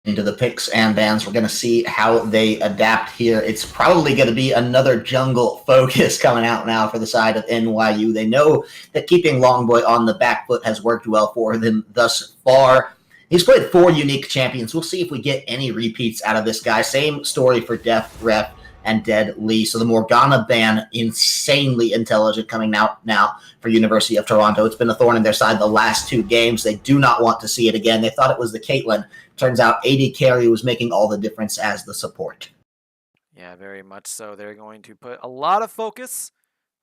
into the picks and bans. We're going to see how they adapt here. It's probably going to be another jungle focus coming out now for the side of NYU. They know that keeping Longboy on the back foot has worked well for them thus far. He's played 4 unique champions. We'll see if we get any repeats out of this guy. Same story for Def Ref and Dead Lee. So the Morgana ban, insanely intelligent coming out now for University of Toronto. It's been a thorn in their side the last 2 games. They do not want to see it again. They thought it was the Caitlyn. Turns out AD carry was making all the difference as the support. Yeah, very much so. They're going to put a lot of focus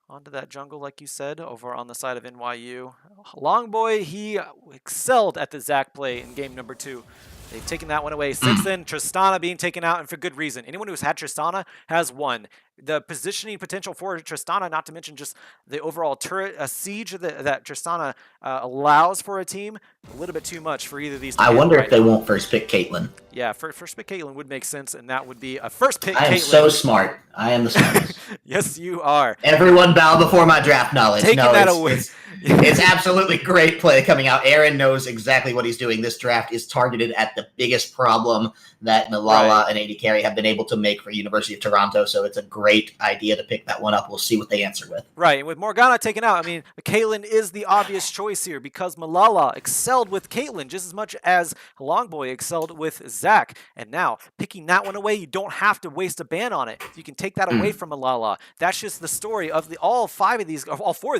onto that jungle, like you said, over on the side of NYU. Longboy, he excelled at the Zac play in game number 2. They've taken that one away. 6th in, Tristana being taken out, and for good reason. Anyone who's had Tristana has won. The positioning potential for Tristana, not to mention just the overall turret siege that Tristana allows for a team, a little bit too much for either of these. I wonder if they won't first pick Caitlyn. Yeah, first pick Caitlyn would make sense, and that would be a first pick. I am Caitlyn. So smart. I am the smartest. Yes, you are. Everyone bow before my draft knowledge. Taking that away. It's absolutely great play coming out. Aaron knows exactly what he's doing. This draft is targeted at the biggest problem that Malala and AD Carey have been able to make for University of Toronto, so it's a great idea to pick that one up. We'll see what they answer with. Right, and with Morgana taken out, I mean, Caitlyn is the obvious choice here because Malala excelled with Caitlyn just as much as Longboy excelled with Zac. And now, picking that one away, you don't have to waste a ban on it. You can take that away from Malala. That's just the story of all 4 of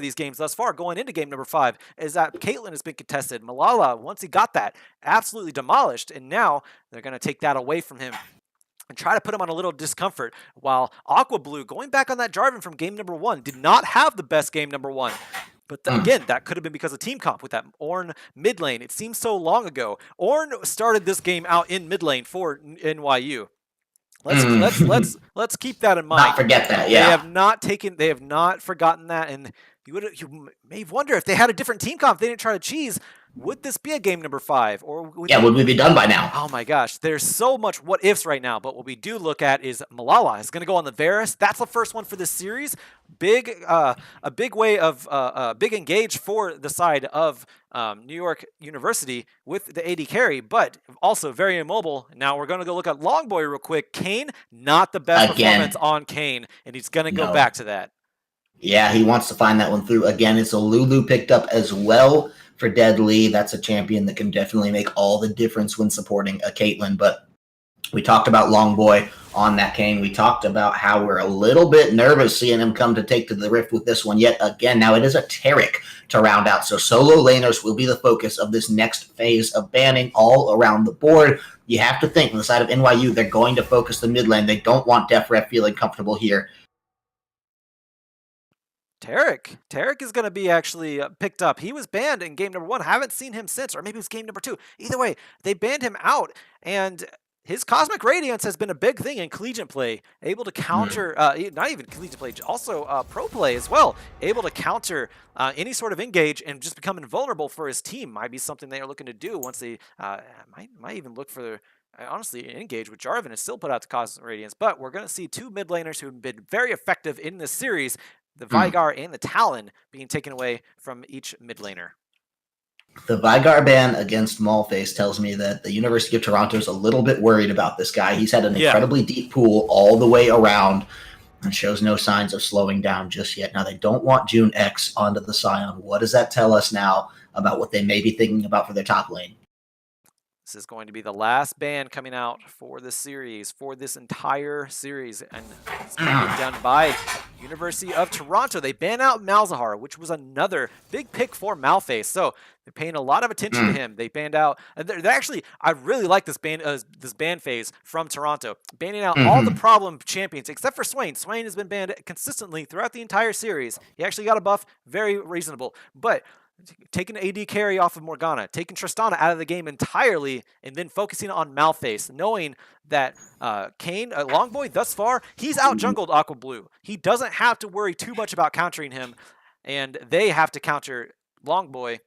these games thus far, going into game number 5, is that Caitlyn has been contested. Malala, once he got that, absolutely demolished, and now they're going to take that away from him and try to put him on a little discomfort, while Aqua Blue, going back on that Jarvan from game number 1, did not have the best game number 1. But again, that could have been because of team comp with that Ornn mid lane. It seems so long ago. Ornn started this game out in mid lane for NYU. Let's keep that in mind. Not forget that, yeah. They have not forgotten that, and you may wonder if they had a different team comp, if they didn't try to cheese. Would this be a game number 5? Or would we be done by now? Oh my gosh, there's so much what ifs right now. But what we do look at is Malala is going to go on the Varus. That's the first one for this series. A big way of big engage for the side of New York University with the AD carry, but also very immobile. Now we're going to go look at Longboy real quick. Kayn, not the best performance on Kayn, and he's going to go back to that. Yeah, he wants to find that one through. Again, it's a Lulu picked up as well for Dead Lee. That's a champion that can definitely make all the difference when supporting a Caitlyn. But we talked about Longboy on that Kayn. We talked about how we're a little bit nervous seeing him come to take to the Rift with this one yet again. Now it is a Taric to round out, so solo laners will be the focus of this next phase of banning all around the board. You have to think on the side of NYU, they're going to focus the mid lane. They don't want Def Ref feeling comfortable here. Taric is going to be actually picked up. He was banned in game number 1. Haven't seen him since, or maybe it was game number 2. Either way, they banned him out, and his Cosmic Radiance has been a big thing in collegiate play, able to counter, not even collegiate play, also pro play as well, able to counter any sort of engage and just become invulnerable for his team. Might be something they are looking to do once they might even look for honestly engage with Jarvan and still put out the Cosmic Radiance. But we're going to see 2 mid laners who have been very effective in this series, the Veigar and the Talon, being taken away from each mid laner. The Veigar ban against Maulface tells me that the University of Toronto is a little bit worried about this guy. He's had an incredibly deep pool all the way around and shows no signs of slowing down just yet. Now, they don't want June X onto the Scion. What does that tell us now about what they may be thinking about for their top lane? This is going to be the last ban coming out for this series, for this entire series, and it's going to be done by University of Toronto. They ban out Malzahar, which was another big pick for Malphite, so they're paying a lot of attention to him. They banned out, they're actually, I really like this ban phase from Toronto, banning out all the problem champions, except for Swain. Swain has been banned consistently throughout the entire series. He actually got a buff, very reasonable, but taking AD carry off of Morgana, taking Tristana out of the game entirely, and then focusing on Malphite, knowing that Kayn, Longboy, thus far, he's out-jungled Aqua Blue. He doesn't have to worry too much about countering him, and they have to counter Longboy.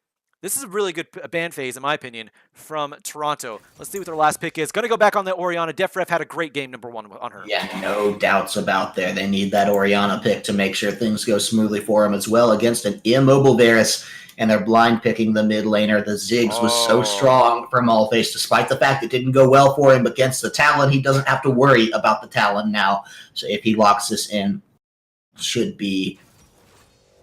This is a really good ban phase, in my opinion, from Toronto. Let's see what their last pick is. Going to go back on the Orianna. Defref had a great game number 1 on her. Yeah, no doubts about there. They need that Orianna pick to make sure things go smoothly for them as well against an immobile Varus. And they're blind picking the mid laner. The Ziggs was so strong for Malphite, despite the fact it didn't go well for him against the Talon. He doesn't have to worry about the Talon now. So if he locks this in, should be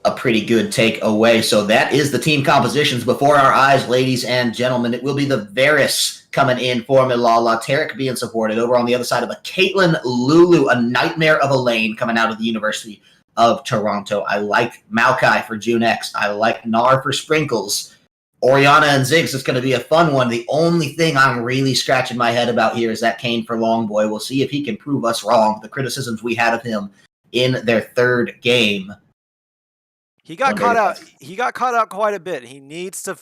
a pretty good takeaway. So that is the team compositions before our eyes, ladies and gentlemen. It will be the Varus coming in for Milala. Tarek being supported over on the other side of a Caitlyn Lulu, a nightmare of a lane coming out of the University of Toronto. I like Maokai for June X. I like Gnar for Sprinkles. Orianna and Ziggs is going to be a fun one. The only thing I'm really scratching my head about here is that Kayn for Longboy. We'll see if he can prove us wrong. The criticisms we had of him in their third game. He got caught out. He got caught out quite a bit. He needs to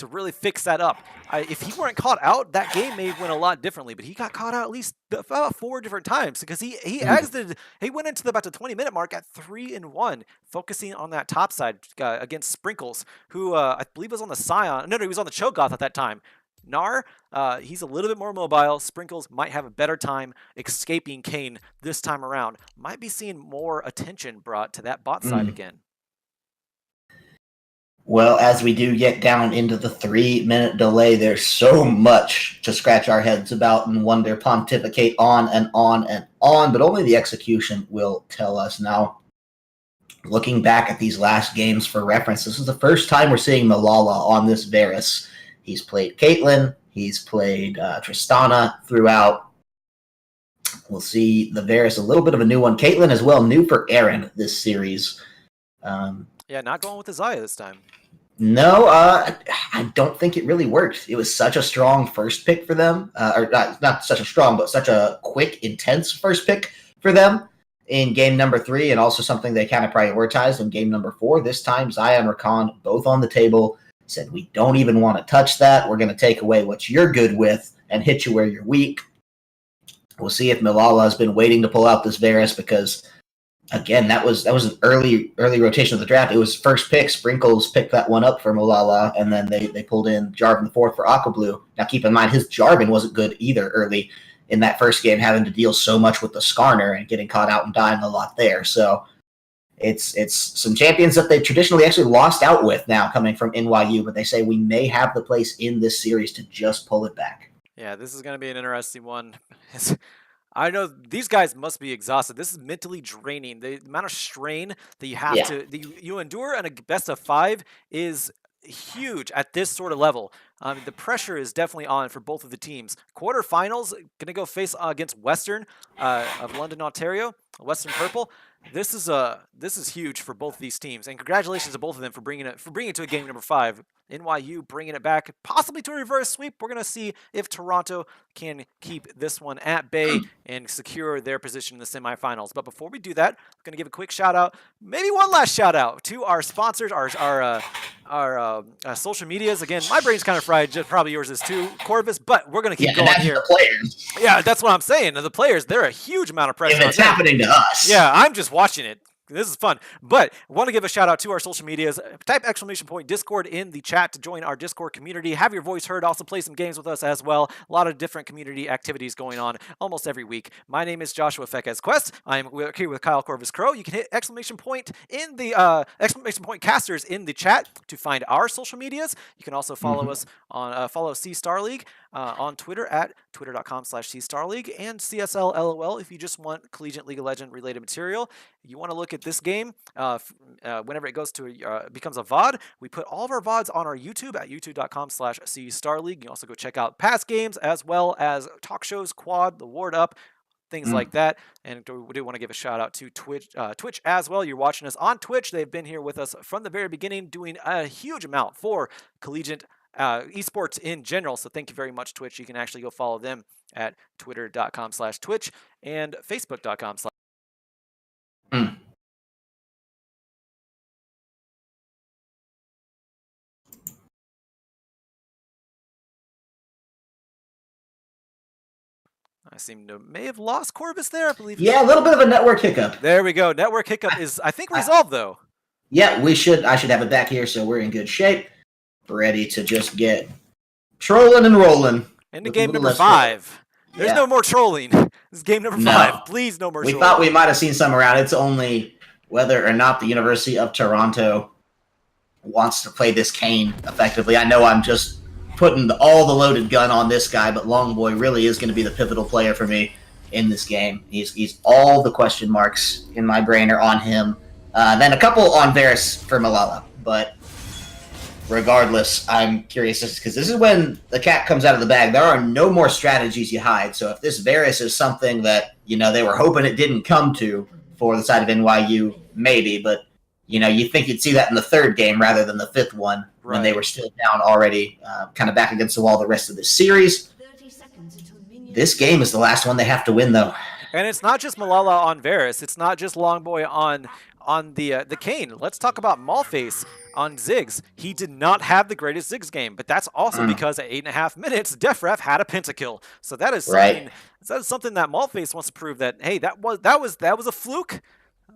really fix that up. If he weren't caught out, that game may went a lot differently. But he got caught out at least about 4 different times because he exited. He went into about the 20-minute mark at 3-1, focusing on that top side against Sprinkles, who I believe was on the Scion. No, he was on the Cho'Gath at that time. Gnar, he's a little bit more mobile. Sprinkles might have a better time escaping Kayn this time around. Might be seeing more attention brought to that bot side again. Well, as we do get down into the 3-minute delay, there's so much to scratch our heads about and wonder, pontificate on and on and on, but only the execution will tell us. Now, looking back at these last games for reference, this is the first time we're seeing Milala on this Varus. He's played Caitlyn, he's played Tristana throughout. We'll see the Varus, a little bit of a new one. Caitlyn as well, new for Aaron this series. Yeah, not going with Isaiah this time. No, I don't think it really worked. It was such a strong first pick for them, or not such a strong, but such a quick, intense first pick for them in game number 3, and also something they kind of prioritized in game number 4. This time, Xayah and Rakan both on the table said, we don't even want to touch that. We're going to take away what you're good with and hit you where you're weak. We'll see if Milala has been waiting to pull out this Varus because, again, that was an early rotation of the draft. It was first pick. Sprinkles picked that one up for Milala, and then they pulled in Jarvan the 4th for Aquablue. Now, keep in mind, his Jarvan wasn't good either early in that first game, having to deal so much with the Skarner and getting caught out and dying a lot there. So it's some champions that they traditionally actually lost out with now coming from NYU, but they say we may have the place in this series to just pull it back. Yeah, this is going to be an interesting one. I know these guys must be exhausted. This is mentally draining. The amount of strain that you have that you endure in a best of 5 is huge at this sort of level. The pressure is definitely on for both of the teams. Quarterfinals, going to go face against Western of London, Ontario, Western Purple. This is huge for both of these teams, and congratulations to both of them for bringing it to a game number 5. NYU bringing it back, possibly to a reverse sweep. We're going to see if Toronto can keep this one at bay and secure their position in the semifinals. But before we do that, I'm going to give a quick shout out, maybe one last shout out to our sponsors, our social medias. Again, my brain's kind of fried, just probably yours is too, Corvus. But we're going to keep going here. The players. Yeah, that's what I'm saying. The players, they're a huge amount of pressure. If it's happening to us. Yeah, I'm just watching it. This is fun. But I want to give a shout out to our social medias. Type !Discord in the chat to join our Discord community. Have your voice heard. Also play some games with us as well. A lot of different community activities going on almost every week. My name is Joshua Fekes Quest. I'm here with Kyle Corvus Crow. You can hit ! In the casters in the chat to find our social medias. You can also follow us on follow C Star League on Twitter at twitter.com/CStarLeague and CSLLOL if you just want Collegiate League of Legends related material. You want to look at this game whenever it goes to becomes a VOD. We put all of our VODs on our YouTube at youtube.com/CStarLeague. You can also go check out past games as well as talk shows, Quad, The Ward Up, things like that. And we do want to give a shout out to Twitch as well. You're watching us on Twitch. They've been here with us from the very beginning, doing a huge amount for collegiate esports in general. So thank you very much, Twitch. You can actually go follow them at twitter.com/Twitch and facebook.com/. I seem to may have lost Corvus there, I believe. Yeah, a little bit of a network hiccup. There we go. Network hiccup is, I think, resolved though. Yeah, I should have it back here, so we're in good shape. ready to just get trolling and rolling. Into game number 5. There's no more trolling. This is game number 5. Please, no more trolling. We thought we might have seen some around. It's only whether or not the University of Toronto wants to play this Kane effectively. I know I'm just putting all the loaded gun on this guy, but Longboy really is going to be the pivotal player for me in this game. He's all the question marks in my brain are on him. Then a couple on Varys for Malala, but regardless, I'm curious because this is when the cat comes out of the bag. There are no more strategies you hide. So if this Varys is something that, they were hoping it didn't come to for the side of NYU, maybe, but you think you'd see that in the 3rd game rather than the 5th one when they were still down already, kind of back against the wall the rest of this series. This game is the last one they have to win, though. And it's not just Malala on Varys. It's not just Longboy on the Kane. Let's talk about Maulface on Ziggs. He did not have the greatest Ziggs game, but that's also because at 8.5 minutes, Defref had a pentakill. So that is something. That is something that Maulface wants to prove that hey, that was a fluke.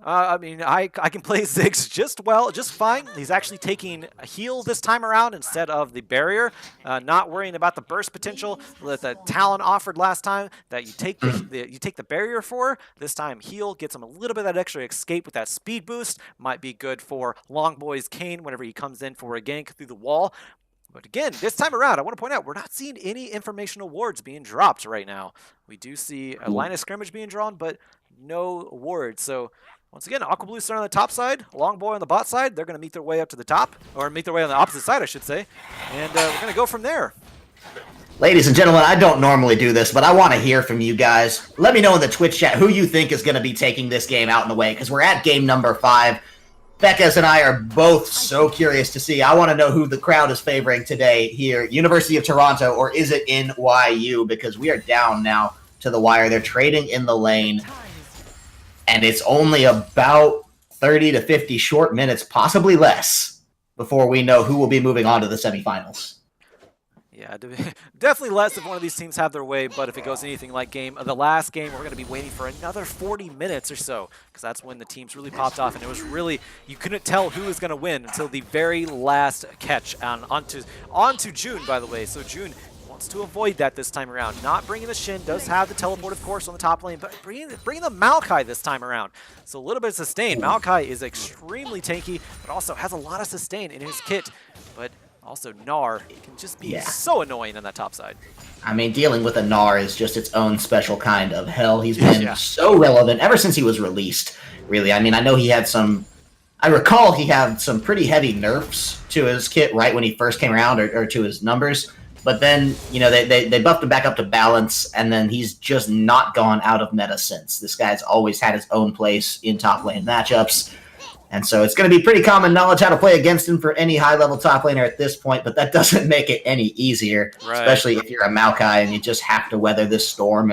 I mean, I can play Ziggs just fine. He's actually taking a heal this time around instead of the barrier, not worrying about the burst potential that the Talon offered last time that you take the barrier for. This time, heal gets him a little bit of that extra escape with that speed boost. Might be good for Longboy's Kane whenever he comes in for a gank through the wall. But again, this time around, I want to point out, we're not seeing any information awards being dropped right now. We do see a line of scrimmage being drawn, but no awards. So once again, Aqua Blue starting on the top side, Longboy on the bot side. They're going to meet their way up to the top, or meet their way on the opposite side, I should say. And we're going to go from there. Ladies and gentlemen, I don't normally do this, but I want to hear from you guys. Let me know in the Twitch chat who you think is going to be taking this game out in the way, because we're at game number 5. Becca's and I are both so curious to see. I want to know who the crowd is favoring today here, University of Toronto, or is it NYU? Because we are down now to the wire. They're trading in the lane, and it's only about 30 to 50 short minutes, possibly less, before we know who will be moving on to the semifinals. Yeah, definitely less if one of these teams have their way, but if it goes anything like the last game, we're going to be waiting for another 40 minutes or so, because that's when the teams really popped off, and it was really, you couldn't tell who was going to win until the very last catch onto June, by the way. So June wants to avoid that this time around. Not bringing the Shin, does have the teleport, of course, on the top lane, but bringing the Maokai this time around. So a little bit of sustain. Maokai is extremely tanky, but also has a lot of sustain in his kit, but also, Gnar can just be so annoying on that top side. I mean, dealing with a Gnar is just its own special kind of hell. He's been so relevant ever since he was released, really. I mean, I know he had I recall he had some pretty heavy nerfs to his kit right when he first came around, or to his numbers. But then, they buffed him back up to balance, and then he's just not gone out of meta since. This guy's always had his own place in top lane matchups. And so it's going to be pretty common knowledge how to play against him for any high-level top laner at this point, but that doesn't make it any easier, especially if you're a Maokai and you just have to weather this storm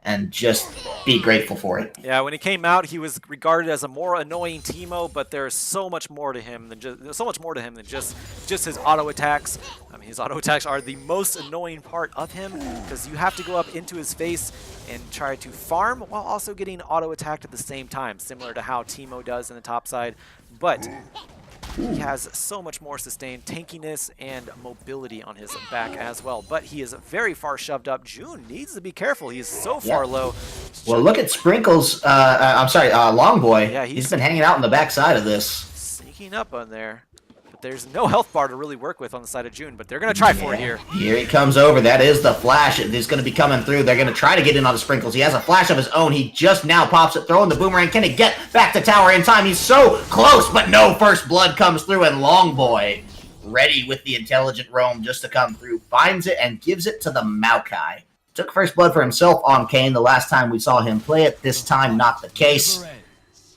and just be grateful for it. Yeah, when he came out, he was regarded as a more annoying Teemo, but there's so much more to him than just his auto attacks. I mean, his auto attacks are the most annoying part of him, because you have to go up into his face and try to farm while also getting auto attacked at the same time, similar to how Teemo does in the top side. But he has so much more sustained tankiness and mobility on his back as well. But he is very far shoved up. June needs to be careful. He is so far low. Well, look at Sprinkles. Longboy. Yeah, he's been hanging out on the back side of this. Sneaking up on there. But there's no health bar to really work with on the side of June, but they're going to try for it here. Here he comes over. That is the flash. He's going to be coming through. They're going to try to get in on the Sprinkles. He has a flash of his own. He just now pops it, throwing the boomerang. Can he get back to tower in time? He's so close, but no first blood comes through, and Longboy, ready with the intelligent roam just to come through, finds it and gives it to the Maokai. Took first blood for himself on Kane the last time we saw him play it. This time, not the case.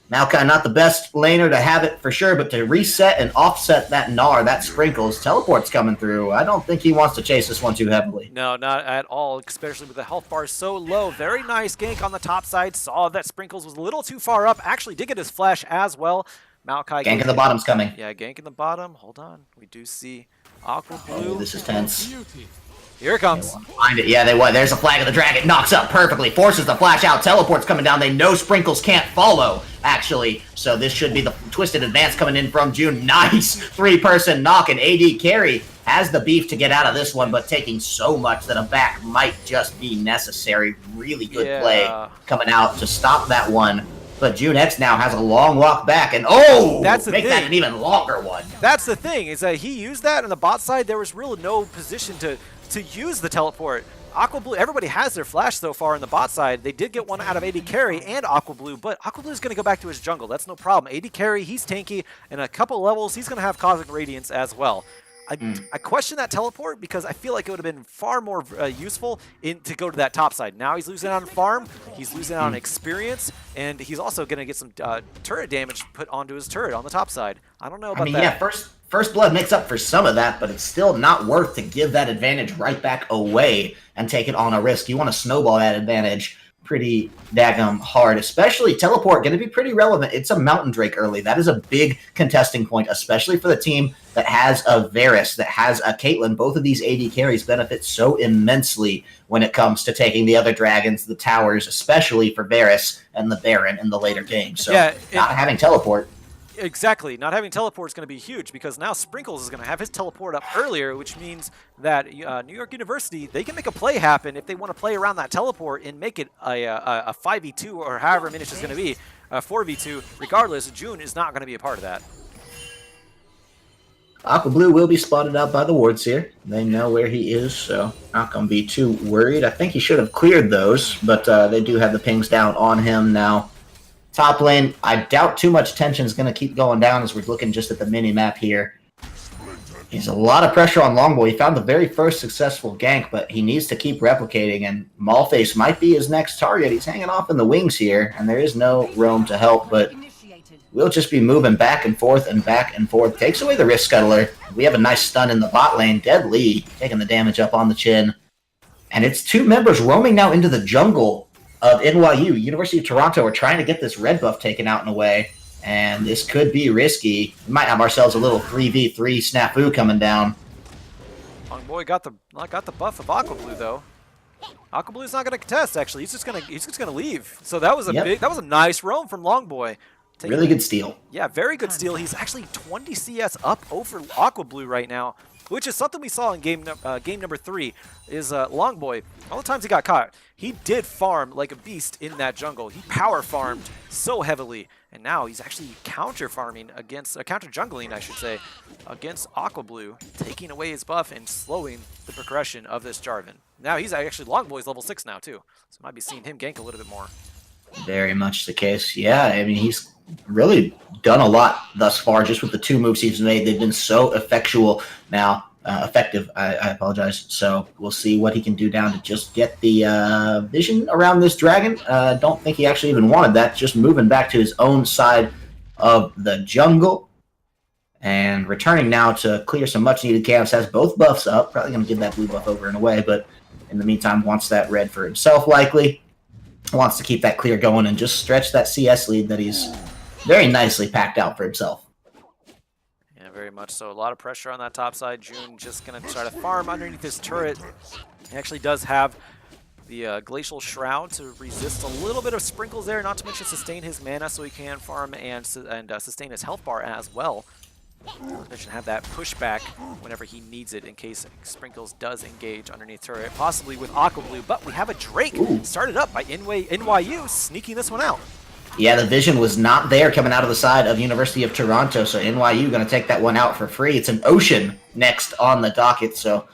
Maokai, not the best laner to have it for sure, but to reset and offset that Gnar, that Sprinkles, teleport's coming through. I don't think he wants to chase this one too heavily. No, not at all, especially with the health bar so low. Very nice gank on the top side. Saw that Sprinkles was a little too far up. Actually did get his flash as well. Maokai gank in the bottom's coming. Yeah, gank in the bottom. Hold on. We do see Aqua Blue. This is tense. Here it comes. Find it. Yeah, they want. There's a flag of the dragon. Knocks up perfectly. Forces the flash out. Teleport's coming down. They know Sprinkles can't follow, actually. So this should be the twisted advance coming in from June. Nice three-person knock. And AD carry has the beef to get out of this one, but taking so much that a back might just be necessary. Really good play coming out to stop that one. But June X now has a long walk back, and that's the make thing. that an even longer one. That's the thing, is that he used that on the bot side. There was really no position to use the teleport. Aqua Blue, everybody has their flash so far on the bot side. They did get one out of AD Carry and Aqua Blue, but Aqua Blue is going to go back to his jungle. That's no problem. AD Carry, he's tanky, and a couple levels, he's going to have Cosmic Radiance as well. I question that teleport because I feel like it would have been far more useful to go to that top side. Now he's losing out on farm, he's losing out on experience, and he's also going to get some turret damage put onto his turret on the top side. I don't know about that. Yeah, First Blood makes up for some of that, but it's still not worth to give that advantage right back away and take it on a risk. You want to snowball that advantage pretty daggum hard, especially teleport, going to be pretty relevant. It's a Mountain Drake early. That is a big contesting point, especially for the team that has a Varus, that has a Caitlyn. Both of these AD carries benefit so immensely when it comes to taking the other dragons, the towers, especially for Varus and the Baron in the later game. So not having teleport. Exactly. Not having teleport is going to be huge because now Sprinkles is going to have his teleport up earlier, which means that New York University, they can make a play happen if they want to play around that teleport and make it a 5v2 or however many it's going to be, 4v2. Regardless, June is not going to be a part of that. Aqua Blue will be spotted out by the wards here. They know where he is, so not going to be too worried. I think he should have cleared those, but they do have the pings down on him now. Top lane, I doubt too much tension is going to keep going down as we're looking just at the mini-map here. He's a lot of pressure on Longboy. He found the very first successful gank, but he needs to keep replicating, and Malface might be his next target. He's hanging off in the wings here, and there is no roam to help, but we'll just be moving back and forth and back and forth. Takes away the Rift Scuttler. We have a nice stun in the bot lane. Deadly, taking the damage up on the chin. And it's two members roaming now into the jungle of NYU. University of Toronto are trying to get this red buff taken out in a way, and this could be risky. We might have ourselves a little 3v3 snafu coming down. Longboy got the buff of Aqua Blue though. Aqua Blue's not going to contest actually. He's just going to leave. So that was a nice roam from Longboy. Really good steal. Yeah, very good steal. He's actually 20 CS up over Aqua Blue right now, which is something we saw in game number 3, is Longboy. All the times he got caught, he did farm like a beast in that jungle. He power farmed so heavily, and now he's actually counter farming against, counter jungling, I should say, against Aqua Blue, taking away his buff and slowing the progression of this Jarvan. Now he's actually, Longboy's level 6 now too, so might be seeing him gank a little bit more. Very much the case. Yeah, I mean, he's really done a lot thus far just with the 2 moves he's made. They've been so effectual now. Effective, I apologize. So we'll see what he can do down to just get the vision around this dragon. Don't think he actually even wanted that. Just moving back to his own side of the jungle. And returning now to clear some much-needed camps. Has both buffs up. Probably going to give that blue buff over and away, but in the meantime wants that red for himself likely. Wants to keep that clear going and just stretch that CS lead that he's very nicely packed out for himself. Yeah, very much so. A lot of pressure on that top side. June just going to try to farm underneath his turret. He actually does have the Glacial Shroud to resist a little bit of Sprinkles there, not to mention sustain his mana so he can farm and sustain his health bar as well. Not to mention have that pushback whenever he needs it in case Sprinkles does engage underneath turret, possibly with Aqua Blue. But we have a Drake started up by NYU, sneaking this one out. Yeah, the vision was not there coming out of the side of University of Toronto, so NYU going to take that one out for free. It's an Ocean next on the docket, so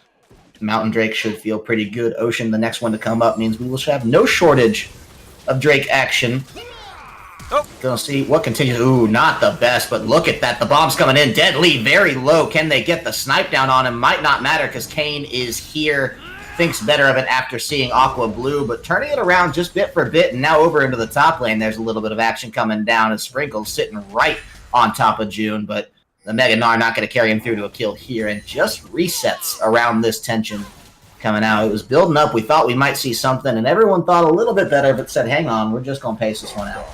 Mountain Drake should feel pretty good. Ocean, the next one to come up, means we will have no shortage of Drake action. Oh. Gonna see what continues. Ooh, not the best, but look at that. The bomb's coming in. Deadly, very low. Can they get the snipe down on him? Might not matter because Kane is here. Thinks better of it after seeing Aqua Blue, but turning it around just bit for bit, and now over into the top lane, there's a little bit of action coming down as Sprinkles sitting right on top of June, but the Mega Gnar not going to carry him through to a kill here, and just resets around this tension coming out. It was building up. We thought we might see something, and everyone thought a little bit better, but said, hang on, we're just going to pace this one out.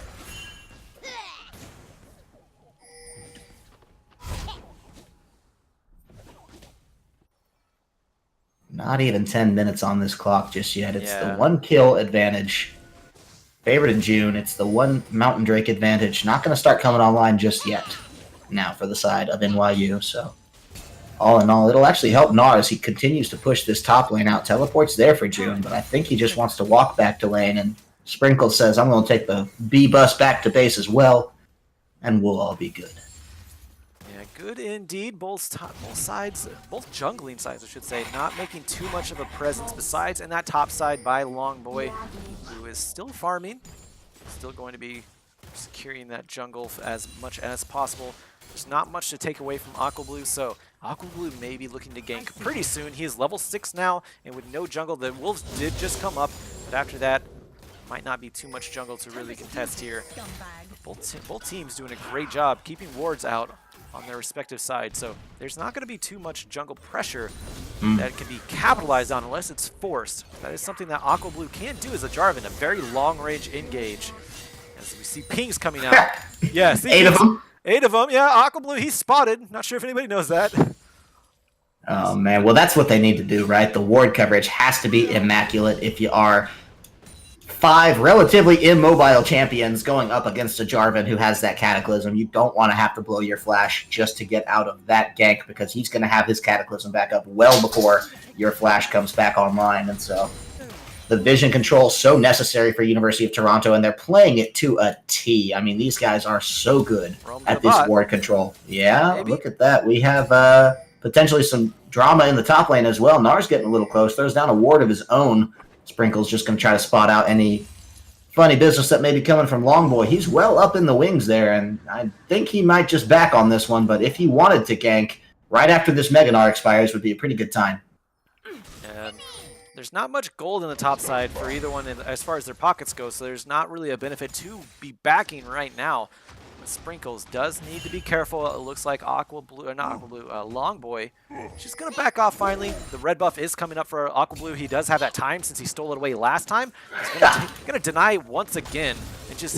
Not even 10 minutes on this clock just yet. It's the Yeah. 1 kill advantage. Favorite in June. It's the 1 Mountain Drake advantage. Not going to start coming online just yet. Now for the side of NYU. So all in all, it'll actually help Nar as he continues to push this top lane out. Teleport's there for June, but I think he just wants to walk back to lane. And Sprinkle says, I'm going to take the B bus back to base as well, and we'll all be good. Yeah, good indeed. Both sides, both jungling sides, I should say, not making too much of a presence besides in that top side by Longboy, who is still farming, still going to be securing that jungle as much as possible. There's not much to take away from Aqua Blue, so Aqua Blue may be looking to gank pretty soon. He is level 6 now, and with no jungle, the wolves did just come up, but after that, might not be too much jungle to really contest here. Both teams doing a great job keeping wards out on their respective sides, so there's not going to be too much jungle pressure that can be capitalized on unless it's forced. That is something that Aqua Blue can do as a Jarvan, a very long-range engage. As we see pings coming out. Yeah, see 8 of them. 8 of them, yeah. Aqua Blue, he's spotted. Not sure if anybody knows that. Oh, man. Well, that's what they need to do, right? The ward coverage has to be immaculate if you are 5 relatively immobile champions going up against a Jarvan who has that Cataclysm. You don't want to have to blow your flash just to get out of that gank because he's going to have his Cataclysm back up well before your flash comes back online. And so the vision control is so necessary for University of Toronto, and they're playing it to a T. I mean, these guys are so good at this ward control. Yeah, maybe. Look at that. We have potentially some drama in the top lane as well. Nar's getting a little close. Throws down a ward of his own. Sprinkle's just going to try to spot out any funny business that may be coming from Longboy. He's well up in the wings there, and I think he might just back on this one, but if he wanted to gank right after this Mega Gnar expires would be a pretty good time. And there's not much gold in the top side for either one as far as their pockets go, so there's not really a benefit to be backing right now. But Sprinkles does need to be careful. It looks like Longboy. She's going to back off finally. The red buff is coming up for Aqua Blue. He does have that time since he stole it away last time. He's going to deny once again and just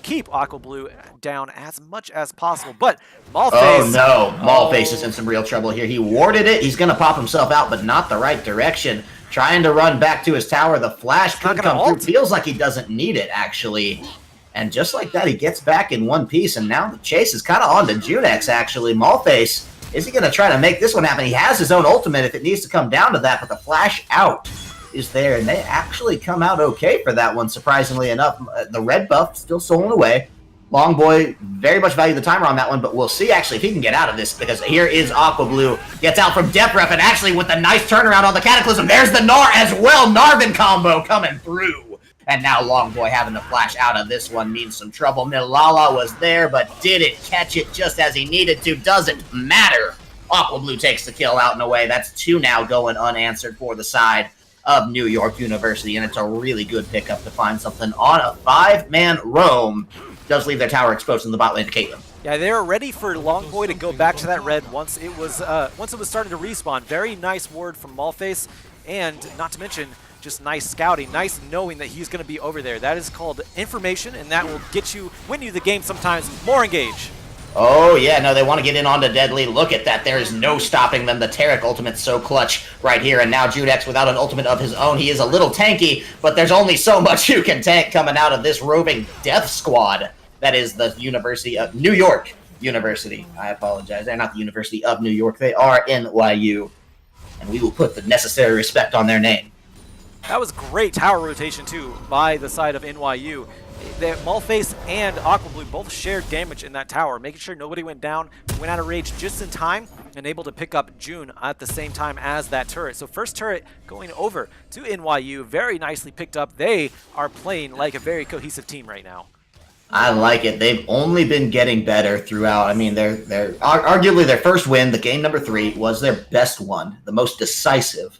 keep Aqua Blue down as much as possible. But Malphase... Oh no, Malphase is in some real trouble here. He warded it. He's going to pop himself out, but not the right direction. Trying to run back to his tower. The flash could come through. Feels like he doesn't need it, actually. And just like that, he gets back in one piece, and now the chase is kind of on to Junex, actually. Malphase, is he going to try to make this one happen? He has his own ultimate if it needs to come down to that, but the flash out is there, and they actually come out okay for that one, surprisingly enough. The red buff still stolen away. Longboy very much value the timer on that one, but we'll see actually if he can get out of this, because here is Aqua Blue. Gets out from Death Rep, and actually with a nice turnaround on the Cataclysm, there's the Gnar as well. Narvin combo coming through. And now Longboy having to flash out of this one means some trouble. Milala was there, but didn't catch it just as he needed to. Doesn't matter. Aqua Blue takes the kill out and away. That's 2 now going unanswered for the side of New York University, and it's a really good pickup to find something on a 5-man roam. Does leave their tower exposed in the bot lane to Caitlyn. Yeah, they were ready for Longboy to go back to that red once it was starting to respawn. Very nice ward from Malphase, and not to mention just nice scouting, nice knowing that he's going to be over there. That is called information, and that will win you the game sometimes. More engage. Oh, yeah, no, they want to get in onto Deadly. Look at that. There is no stopping them. The Taric ultimate's so clutch right here, and now Junex without an ultimate of his own. He is a little tanky, but there's only so much you can tank coming out of this roving death squad. That is the University of New York University. I apologize. They're not the University of New York. They are NYU, and we will put the necessary respect on their name. That was great tower rotation, too, by the side of NYU. Malphase and Aqua Blue both shared damage in that tower, making sure nobody went down, went out of rage just in time, and able to pick up June at the same time as that turret. So first turret going over to NYU, very nicely picked up. They are playing like a very cohesive team right now. I like it. They've only been getting better throughout. I mean, they're arguably their first win, the game number 3, was their best one, the most decisive.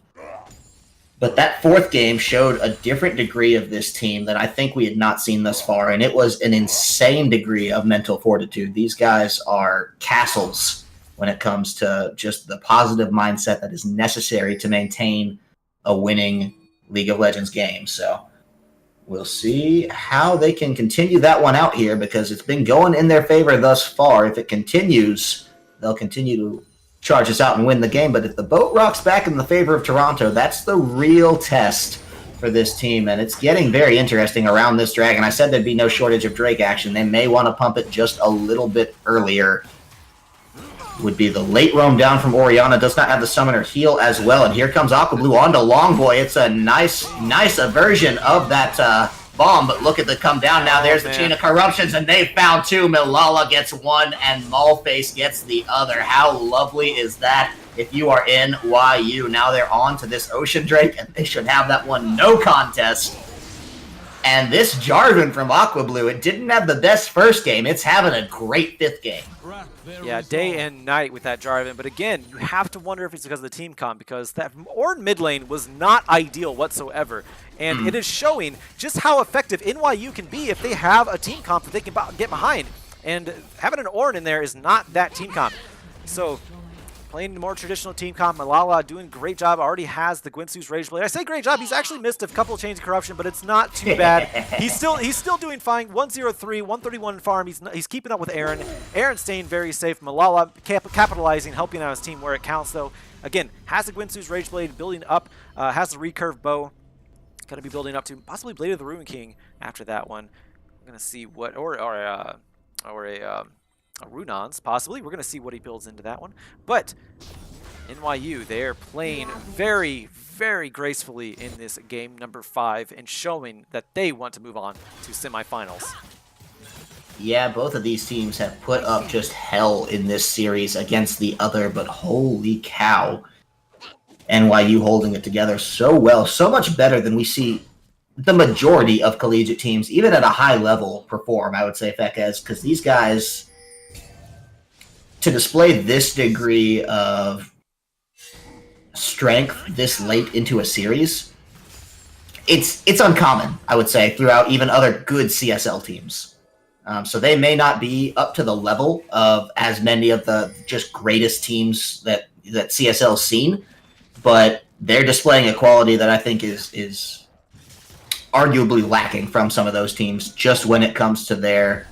But that 4th game showed a different degree of this team that I think we had not seen thus far, and it was an insane degree of mental fortitude. These guys are castles when it comes to just the positive mindset that is necessary to maintain a winning League of Legends game. So we'll see how they can continue that one out here, because it's been going in their favor thus far. If it continues, they'll continue to charge us out and win the game. But if the boat rocks back in the favor of Toronto, that's the real test for this team. And it's getting very interesting around this dragon. I said there'd be no shortage of Drake action. They may want to pump it just a little bit earlier. Would be the late roam down from Orianna. Does not have the summoner heal as well. And here comes Aqua Blue onto Longboy. It's a nice aversion of that bomb, but look at the come down now. There's the chain of corruptions, and they found two. Milala gets one, and Maulface gets the other. How lovely is that? If you are NYU, now they're on to this Ocean Drake, and they should have that one no contest. And this Jarvan from Aqua Blue, it didn't have the best first game. It's having a great fifth game. Yeah, day and night with that Jarvan. But again, you have to wonder if it's because of the team comp, because that Ornn mid lane was not ideal whatsoever. And it is showing just how effective NYU can be if they have a team comp that they can get behind. And having an Ornn in there is not that team comp. So playing the more traditional team comp, Milala doing a great job, already has the Gwynsu's Rage Blade. I say great job, he's actually missed a couple of chains of corruption, but it's not too bad. He's still doing fine. 103, 131 farm, he's keeping up with Aaron. Aaron staying very safe. Milala capitalizing, helping out his team where it counts though. Again, has the Gwynsu's Rage Blade building up, has the recurve bow. Gonna be building up to possibly Blade of the Ruin King after that one. We're gonna see what, or a Runons, possibly. We're going to see what he builds into that one. But NYU, they're playing very, very gracefully in this game number 5 and showing that they want to move on to semifinals. Yeah, both of these teams have put up just hell in this series against the other, but holy cow. NYU holding it together so well, so much better than we see the majority of collegiate teams, even at a high level, perform, I would say, Fekez, because these guys, to display this degree of strength this late into a series, it's uncommon, I would say, throughout even other good CSL teams. So they may not be up to the level of as many of the just greatest teams that CSL's seen, but they're displaying a quality that I think is arguably lacking from some of those teams just when it comes to their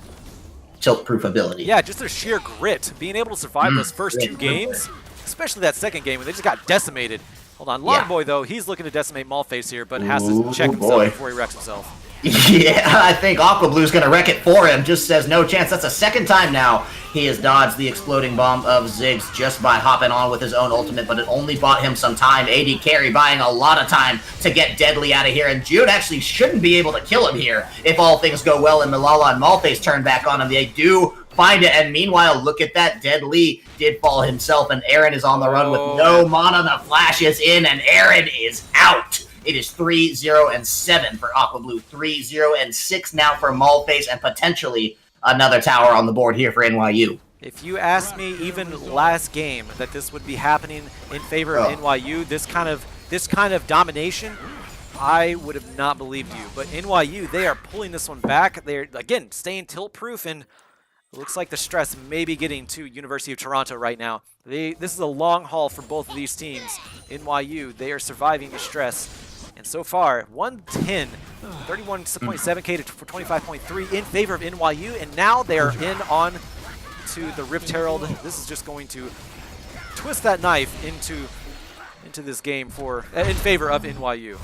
tilt-proof ability. Yeah, just their sheer grit. Being able to survive those first 2 games, especially that second game when they just got decimated. Hold on, Longboy, though, he's looking to decimate Maulface here, but has to check himself before he wrecks himself. Yeah, I think Aqua Blue's going to wreck it for him. Just says no chance. That's the second time now he has dodged the exploding bomb of Ziggs just by hopping on with his own ultimate, but it only bought him some time. AD carry buying a lot of time to get Deadly out of here, and Jude actually shouldn't be able to kill him here if all things go well and Milala and Maulface turn back on him. They do find it, and meanwhile, look at that. Deadly did fall himself, and Aaron is on the run with no mana. The flash is in, and Aaron is out. It is 3-0-7 for Aqua Blue, 3-0-6 now for Maulface, and potentially another tower on the board here for NYU. If you asked me even last game that this would be happening in favor of NYU, this kind of domination, I would have not believed you. But NYU, they are pulling this one back. They're, again, staying tilt-proof, and it looks like the stress may be getting to University of Toronto right now. This is a long haul for both of these teams. NYU, they are surviving the stress. And so far, 110, 31.7K to 25.3 in favor of NYU, and now they're in on to the Rift Herald. This is just going to twist that knife into this game in favor of NYU.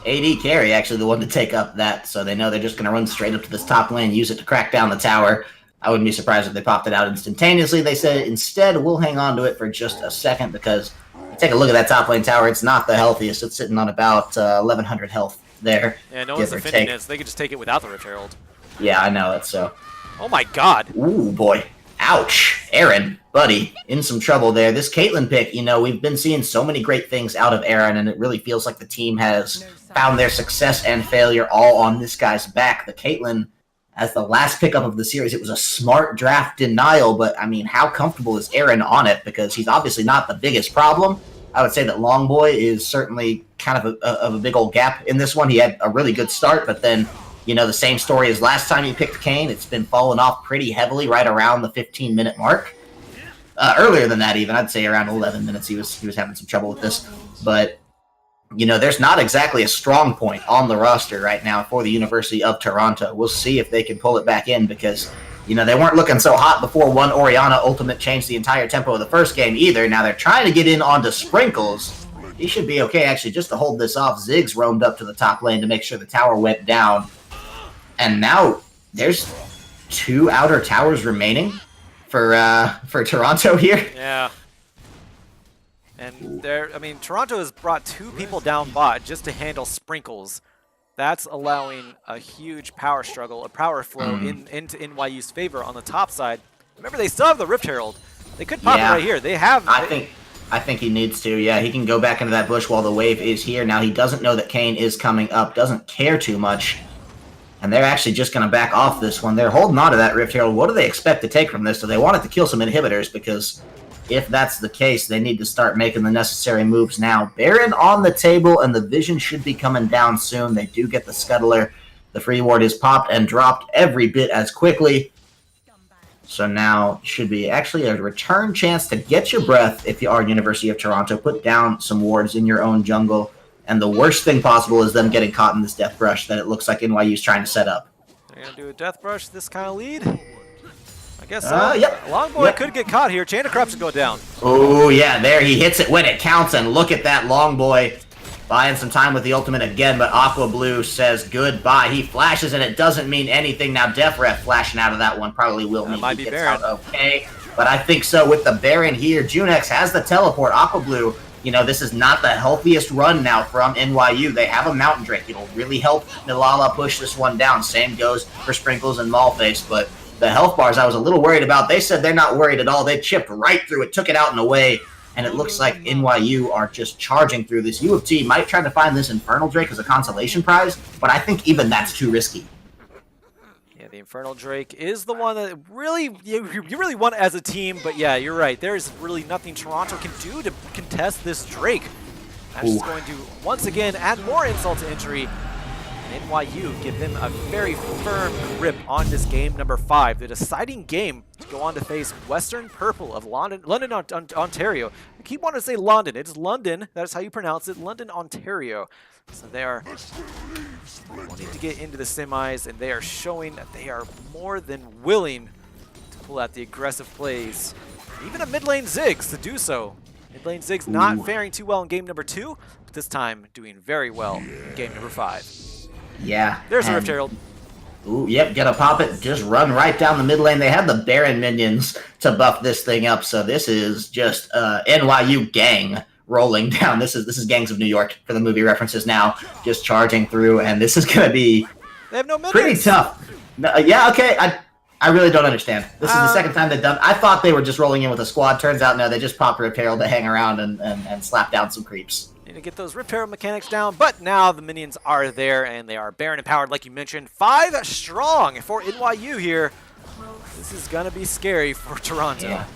AD carry actually the one to take up that, so they know they're just going to run straight up to this top lane, use it to crack down the tower. I wouldn't be surprised if they popped it out instantaneously. They said instead we'll hang on to it for just a second because take a look at that top lane tower. It's not the healthiest. It's sitting on about 1,100 health there. Yeah, no one's defending this. They could just take it without the Rift Herald. Yeah, I know it, so. Oh my god. Ooh, boy. Ouch. Aaron, buddy, in some trouble there. This Caitlyn pick, we've been seeing so many great things out of Aaron, and it really feels like the team has found their success and failure all on this guy's back. The Caitlyn, as the last pickup of the series, it was a smart draft denial, but, I mean, how comfortable is Aaron on it? Because he's obviously not the biggest problem. I would say that Longboy is certainly kind of a big old gap in this one. He had a really good start, but then, the same story as last time he picked Kane. It's been falling off pretty heavily right around the 15-minute mark. Earlier than that even, I'd say around 11 minutes he was having some trouble with this. But, there's not exactly a strong point on the roster right now for the University of Toronto. We'll see if they can pull it back in because You know, they weren't looking so hot before one Orianna ultimate changed the entire tempo of the first game either. Now they're trying to get in onto Sprinkles. He should be okay, actually, just to hold this off. Ziggs roamed up to the top lane to make sure the tower went down. And now there's 2 outer towers remaining for Toronto here. Yeah. And I mean, Toronto has brought 2 people down bot just to handle Sprinkles. That's allowing a huge power struggle, a power flow into NYU's favor on the top side. Remember, they still have the Rift Herald. They could pop it right here. They have. I think he needs to. Yeah, he can go back into that bush while the wave is here. Now he doesn't know that Kane is coming up. Doesn't care too much. And they're actually just going to back off this one. They're holding on to that Rift Herald. What do they expect to take from this? Do they want it to kill some inhibitors? Because if that's the case, they need to start making the necessary moves now. Baron on the table, and the vision should be coming down soon. They do get the Scuttler. The free ward is popped and dropped every bit as quickly. So now should be actually a return chance to get your breath if you are University of Toronto. Put down some wards in your own jungle. And the worst thing possible is them getting caught in this death brush that it looks like NYU is trying to set up. They're going to do a death brush, this kind of lead? I guess so. Yep. Longboy could get caught here. Chain of Corruption go down. Oh, yeah, there he hits it when it counts, and look at that Longboy buying some time with the ultimate again, but Aqua Blue says goodbye. He flashes, and it doesn't mean anything. Now, Def Ref flashing out of that one probably will mean he gets out okay, but I think so with the Baron here. Junex has the teleport. Aqua Blue, you know, this is not the healthiest run now from NYU. They have a Mountain Drake. It'll really help Nilala push this one down. Same goes for Sprinkles and Maulface, but the health bars I was a little worried about. They said they're not worried at all. They chipped right through it, took it out and away, and it looks like NYU are just charging through this. U of T might try to find this Infernal Drake as a consolation prize, but I think even that's too risky. Yeah, the Infernal Drake is the one that really you really want as a team, but yeah, you're right. There's really nothing Toronto can do to contest this Drake. That's just going to, once again, add more insult to injury. NYU give them a very firm grip on this game number 5, the deciding game to go on to face Western Purple of London, Ontario. I keep wanting to say London. It's London. That's how you pronounce it. London, Ontario. So they are wanting to get into the semis, and they are showing that they are more than willing to pull out the aggressive plays. Even a mid lane Ziggs to do so. Mid lane Ziggs not faring too well in game number 2, but this time doing very well in game number 5. Yeah. There's a Rift Herald. Ooh, yep, gotta pop it. Just run right down the mid lane. They have the Baron minions to buff this thing up, so this is just NYU gang rolling down. This is Gangs of New York for the movie references now, just charging through, and this is gonna be they have no minions. Pretty tough. Yeah, okay. I really don't understand. This is the second time they've done. I thought they were just rolling in with a squad. Turns out no, they just popped Rift Herald to hang around and slap down some creeps. Need to get those Rift Herald mechanics down, but now the minions are there, and they are Baron empowered, like you mentioned. 5 strong for NYU here. This is going to be scary for Toronto. Yeah.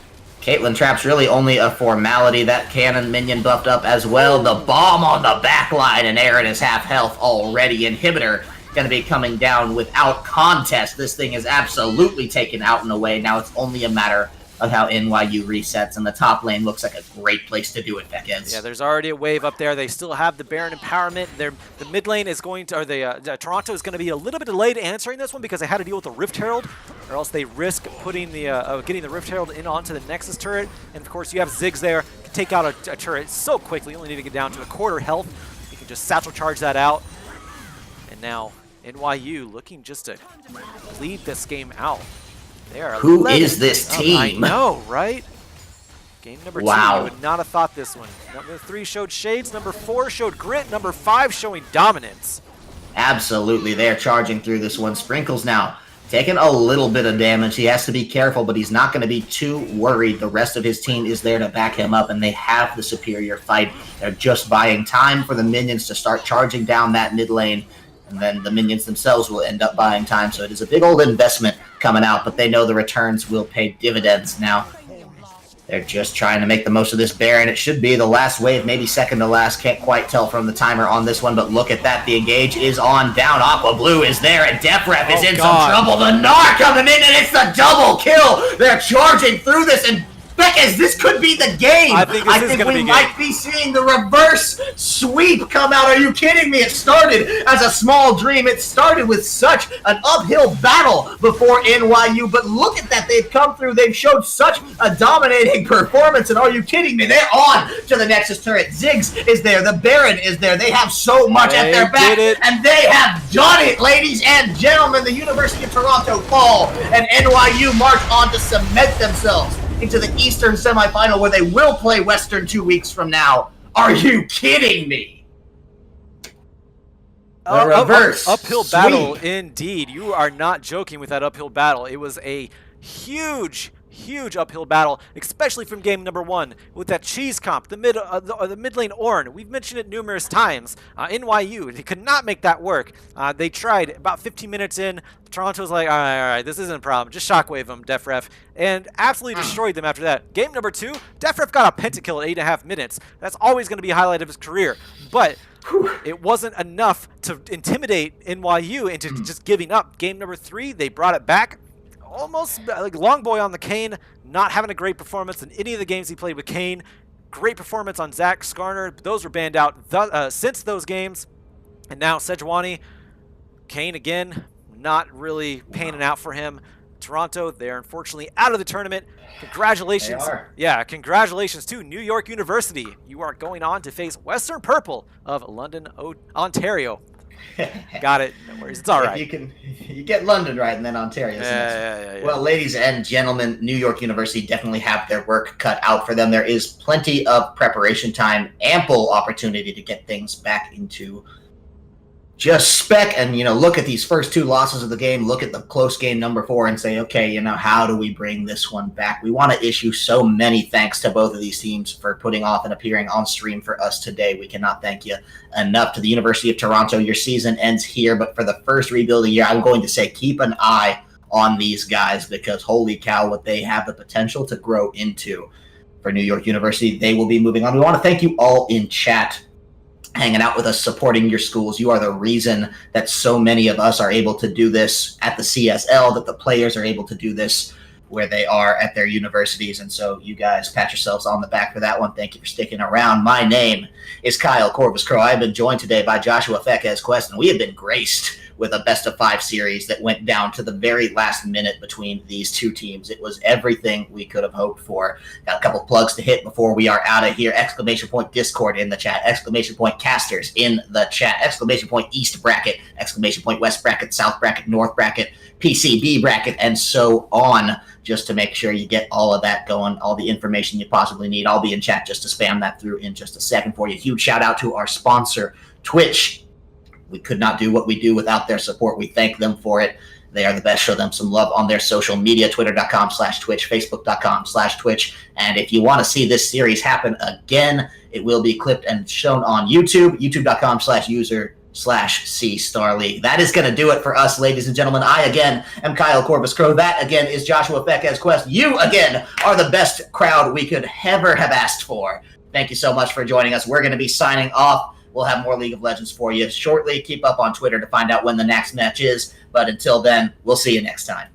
Caitlyn Trap's really only a formality. That cannon minion buffed up as well. The bomb on the back line, and Aaron is half health already. Inhibitor going to be coming down without contest. This thing is absolutely taken out and away. Now it's only a matter of how NYU resets, and the top lane looks like a great place to do it, Beckheads. Yeah, there's already a wave up there. They still have the Baron empowerment. The mid lane is going to, or Toronto is going to be a little bit delayed answering this one because they had to deal with the Rift Herald, or else they risk putting the getting the Rift Herald in onto the Nexus turret. And of course, you have Ziggs there, can take out a turret so quickly. You only need to get down to a quarter health. You can just satchel charge that out. And now NYU looking just to lead this game out. Who is this team? I know, right? Game number 2, you would not have thought this one. Number 3 showed Shades, number 4 showed Grit, number 5 showing Dominance. Absolutely, they're charging through this one. Sprinkles now taking a little bit of damage. He has to be careful, but he's not going to be too worried. The rest of his team is there to back him up, and they have the superior fight. They're just buying time for the minions to start charging down that mid lane, and then the minions themselves will end up buying time. So it is a big old investment coming out, but they know the returns will pay dividends now. They're just trying to make the most of this Baron. It should be the last wave, maybe second to last. Can't quite tell from the timer on this one, but look at that. The engage is on down. Aqua Blue is there, and Def Rep is in some trouble. The Gnar coming in, and it's the double kill. They're charging through this, and Beckes, this could be the game. I think this is gonna we be might be seeing the reverse sweep come out. Are you kidding me? It started as a small dream. It started with such an uphill battle before NYU, but look at that. They've come through. They've showed such a dominating performance, and are you kidding me? They're on to the Nexus turret. Ziggs is there. The Baron is there. They have so much at their back, and they have done it, ladies and gentlemen. The University of Toronto fall, and NYU march on to cement themselves into the Eastern semifinal, where they will play Western 2 weeks from now. Are you kidding me? The reverse uphill sweep. battle indeed. You are not joking with that uphill battle. It was a huge uphill battle, especially from game number 1 with that cheese comp, the mid lane Ornn. We've mentioned it numerous times. NYU, they could not make that work. They tried about 15 minutes in. Toronto's like, all right, this isn't a problem. Just shockwave them, Defref, and absolutely destroyed them after that. Game number 2, Defref got a pentakill at 8.5 minutes. That's always going to be a highlight of his career, but it wasn't enough to intimidate NYU into just giving up. Game number 3, they brought it back. Almost like Longboy on the Kane, not having a great performance in any of the games he played with Kane. Great performance on Zach Skarner. Those were banned out since those games. And now Sejuani, Kane again, not really panning out for him. Toronto, they're unfortunately out of the tournament. Congratulations. They are. Yeah, congratulations to New York University. You are going on to face Western Purple of London, Ontario. Got it. No worries. It's all right. You get London right, and then Ontario. Yeah. Well, ladies and gentlemen, New York University definitely have their work cut out for them. There is plenty of preparation time, ample opportunity to get things back into just spec, and look at these first 2 losses of the game, look at the close game number 4, and say, okay, how do we bring this one back? We want to issue so many thanks to both of these teams for putting off and appearing on stream for us today. We cannot thank you enough. To the University of Toronto, your season ends here, but for the first rebuilding year, I'm going to say keep an eye on these guys, because holy cow, what they have the potential to grow into. For New York University, they will be moving on. We want to thank you all in chat, hanging out with us, supporting your schools. You are the reason that so many of us are able to do this at the CSL, that the players are able to do this where they are at their universities. And so you guys pat yourselves on the back for that one. Thank you for sticking around. My name is Kyle Corvus Crow. I've been joined today by Joshua Fekes Quest, and we have been graced with a best-of-5 series that went down to the very last minute between these two teams. It was everything we could have hoped for. Got a couple plugs to hit before we are out of here. Exclamation point Discord in the chat. Exclamation point Casters in the chat. Exclamation point East bracket. Exclamation point West bracket. South bracket. North bracket. PCB bracket. And so on, just to make sure you get all of that going, all the information you possibly need. I'll be in chat just to spam that through in just a second for you. Huge shout out to our sponsor, Twitch. We could not do what we do without their support. We thank them for it. They are the best. Show them some love on their social media, twitter.com/Twitch, facebook.com/Twitch. And if you want to see this series happen again, it will be clipped and shown on YouTube, youtube.com/user/C-Star-League. That is going to do it for us, ladies and gentlemen. I, again, am Kyle Corvus Crow. That, again, is Joshua Fekes Quest. You, again, are the best crowd we could ever have asked for. Thank you so much for joining us. We're going to be signing off. We'll have more League of Legends for you shortly. Keep up on Twitter to find out when the next match is. But until then, we'll see you next time.